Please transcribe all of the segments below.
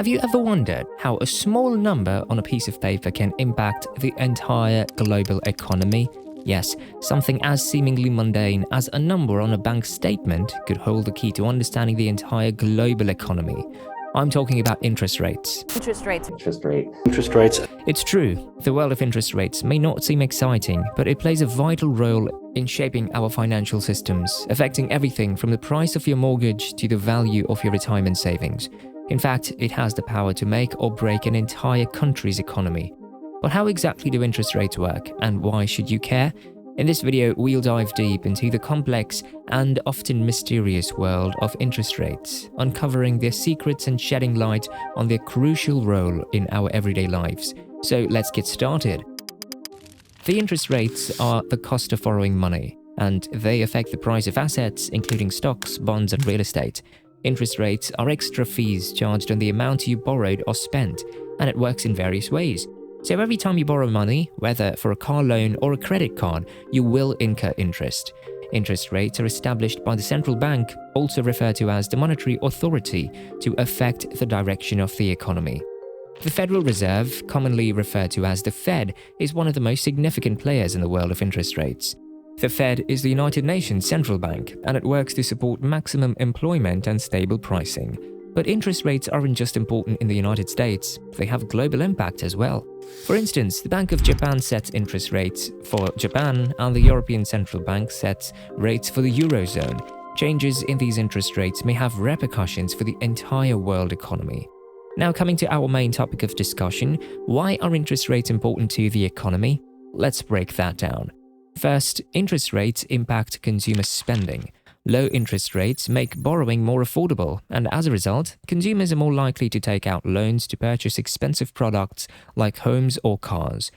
Have you ever wondered how a small number on a piece of paper can impact the entire global economy? Yes, something as seemingly mundane as a number on a bank statement could hold the key to understanding the entire global economy. I'm talking about interest rates. Interest rates. Interest rates. It's true, the world of interest rates may not seem exciting, but it plays a vital role in shaping our financial systems, affecting everything from the price of your mortgage to the value of your retirement savings. In fact, it has the power to make or break an entire country's economy. But how exactly do interest rates work, and why should you care? In this video, we'll dive deep into the complex and often mysterious world of interest rates, uncovering their secrets and shedding light on their crucial role in our everyday lives. So let's get started. The interest rates are the cost of borrowing money, and they affect the price of assets, including stocks, bonds, and real estate. Interest rates are extra fees charged on the amount you borrowed or spent, and it works in various ways. So every time you borrow money, whether for a car loan or a credit card, you will incur interest. Interest rates are established by the central bank, also referred to as the monetary authority, to affect the direction of the economy. The Federal Reserve, commonly referred to as the Fed, is one of the most significant players in the world of interest rates. The Fed is the United Nations central bank, and it works to support maximum employment and stable pricing. But interest rates aren't just important in the United States, they have global impact as well. For instance, the Bank of Japan sets interest rates for Japan, and the European Central Bank sets rates for the Eurozone. Changes in these interest rates may have repercussions for the entire world economy. Now, coming to our main topic of discussion, why are interest rates important to the economy? Let's break that down. First, interest rates impact consumer spending. Low interest rates make borrowing more affordable, and as a result, consumers are more likely to take out loans to purchase expensive products like homes or cars.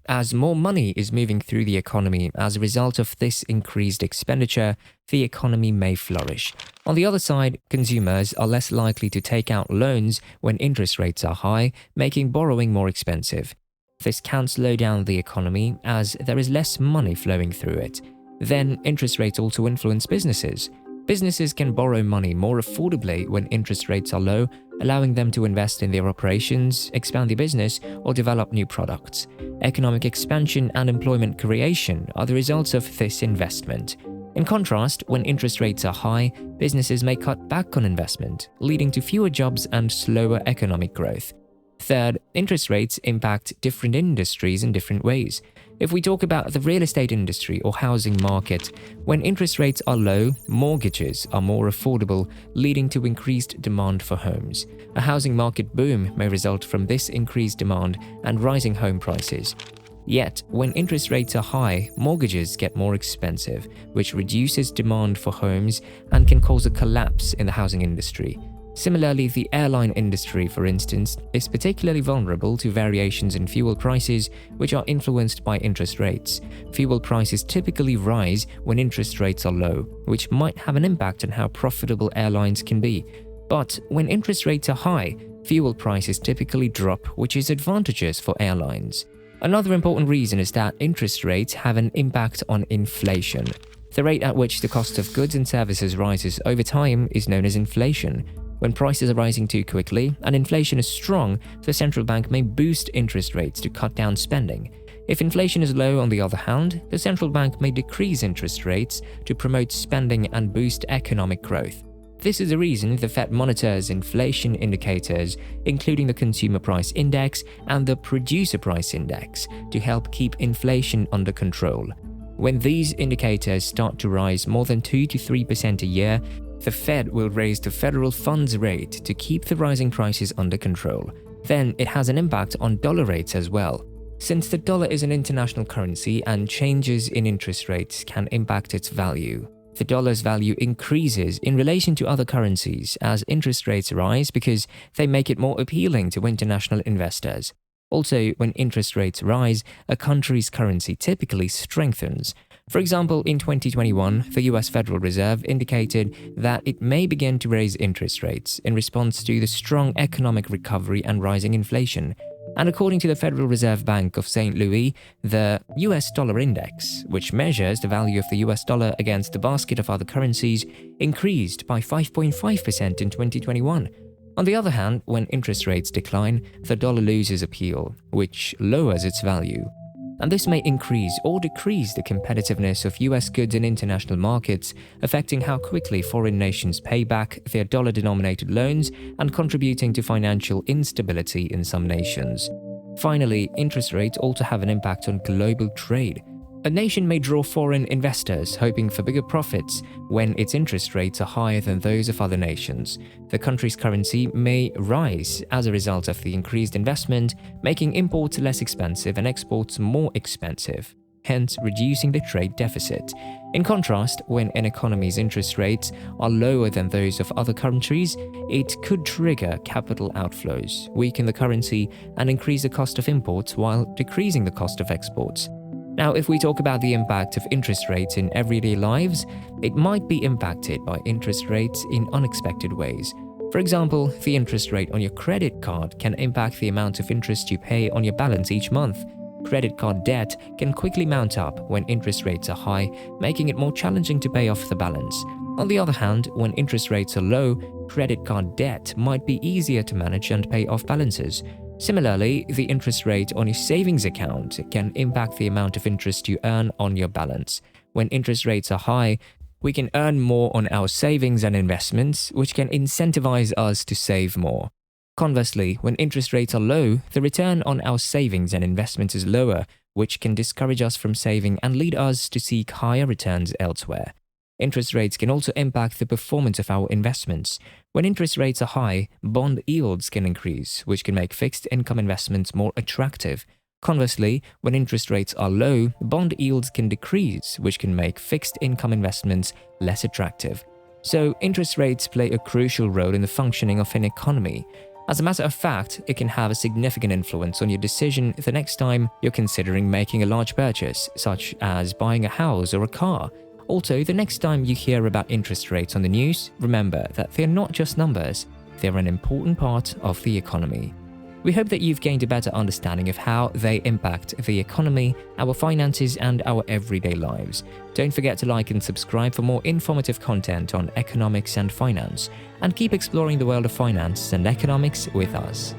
As more money is moving through the economy as a result of this increased expenditure, the economy may flourish. On the other side, consumers are less likely to take out loans when interest rates are high, making borrowing more expensive. This can slow down the economy as there is less money flowing through it. Then, interest rates also influence businesses. Businesses can borrow money more affordably when interest rates are low, allowing them to invest in their operations, expand their business, or develop new products. Economic expansion and employment creation are the results of this investment. In contrast, when interest rates are high, businesses may cut back on investment, leading to fewer jobs and slower economic growth. Third, interest rates impact different industries in different ways. If we talk about the real estate industry or housing market, when interest rates are low, mortgages are more affordable, leading to increased demand for homes. A housing market boom may result from this increased demand and rising home prices. Yet, when interest rates are high, mortgages get more expensive, which reduces demand for homes and can cause a collapse in the housing industry. Similarly, the airline industry, for instance, is particularly vulnerable to variations in fuel prices, which are influenced by interest rates. Fuel prices typically rise when interest rates are low, which might have an impact on how profitable airlines can be. But when interest rates are high, fuel prices typically drop, which is advantageous for airlines. Another important reason is that interest rates have an impact on inflation. The rate at which the cost of goods and services rises over time is known as inflation. When prices are rising too quickly and inflation is strong, the central bank may boost interest rates to cut down spending. If inflation is low, on the other hand, the central bank may decrease interest rates to promote spending and boost economic growth. This is the reason the Fed monitors inflation indicators, including the Consumer Price Index and the Producer Price Index, to help keep inflation under control. When these indicators start to rise more than 2 to 3% a year, the Fed will raise the federal funds rate to keep the rising prices under control. Then it has an impact on dollar rates as well. Since the dollar is an international currency and changes in interest rates can impact its value, the dollar's value increases in relation to other currencies as interest rates rise because they make it more appealing to international investors. Also, when interest rates rise, a country's currency typically strengthens. For example, in 2021, the US Federal Reserve indicated that it may begin to raise interest rates in response to the strong economic recovery and rising inflation. And according to the Federal Reserve Bank of St. Louis, the US dollar index, which measures the value of the US dollar against the basket of other currencies, increased by 5.5% in 2021. On the other hand, when interest rates decline, the dollar loses appeal, which lowers its value. And this may increase or decrease the competitiveness of US goods in international markets, affecting how quickly foreign nations pay back their dollar-denominated loans and contributing to financial instability in some nations. Finally, interest rates also have an impact on global trade. A nation may draw foreign investors hoping for bigger profits when its interest rates are higher than those of other nations. The country's currency may rise as a result of the increased investment, making imports less expensive and exports more expensive, hence reducing the trade deficit. In contrast, when an economy's interest rates are lower than those of other countries, it could trigger capital outflows, weaken the currency, and increase the cost of imports while decreasing the cost of exports. Now, if we talk about the impact of interest rates in everyday lives, it might be impacted by interest rates in unexpected ways. For example, the interest rate on your credit card can impact the amount of interest you pay on your balance each month. Credit card debt can quickly mount up when interest rates are high, making it more challenging to pay off the balance. On the other hand, when interest rates are low, credit card debt might be easier to manage and pay off balances. Similarly, the interest rate on your savings account can impact the amount of interest you earn on your balance. When interest rates are high, we can earn more on our savings and investments, which can incentivize us to save more. Conversely, when interest rates are low, the return on our savings and investments is lower, which can discourage us from saving and lead us to seek higher returns elsewhere. Interest rates can also impact the performance of our investments. When interest rates are high, bond yields can increase, which can make fixed income investments more attractive. Conversely, when interest rates are low, bond yields can decrease, which can make fixed income investments less attractive. So, interest rates play a crucial role in the functioning of an economy. As a matter of fact, it can have a significant influence on your decision the next time you're considering making a large purchase, such as buying a house or a car. Also, the next time you hear about interest rates on the news, remember that they're not just numbers, they're an important part of the economy. We hope that you've gained a better understanding of how they impact the economy, our finances, and our everyday lives. Don't forget to like and subscribe for more informative content on economics and finance, and keep exploring the world of finance and economics with us.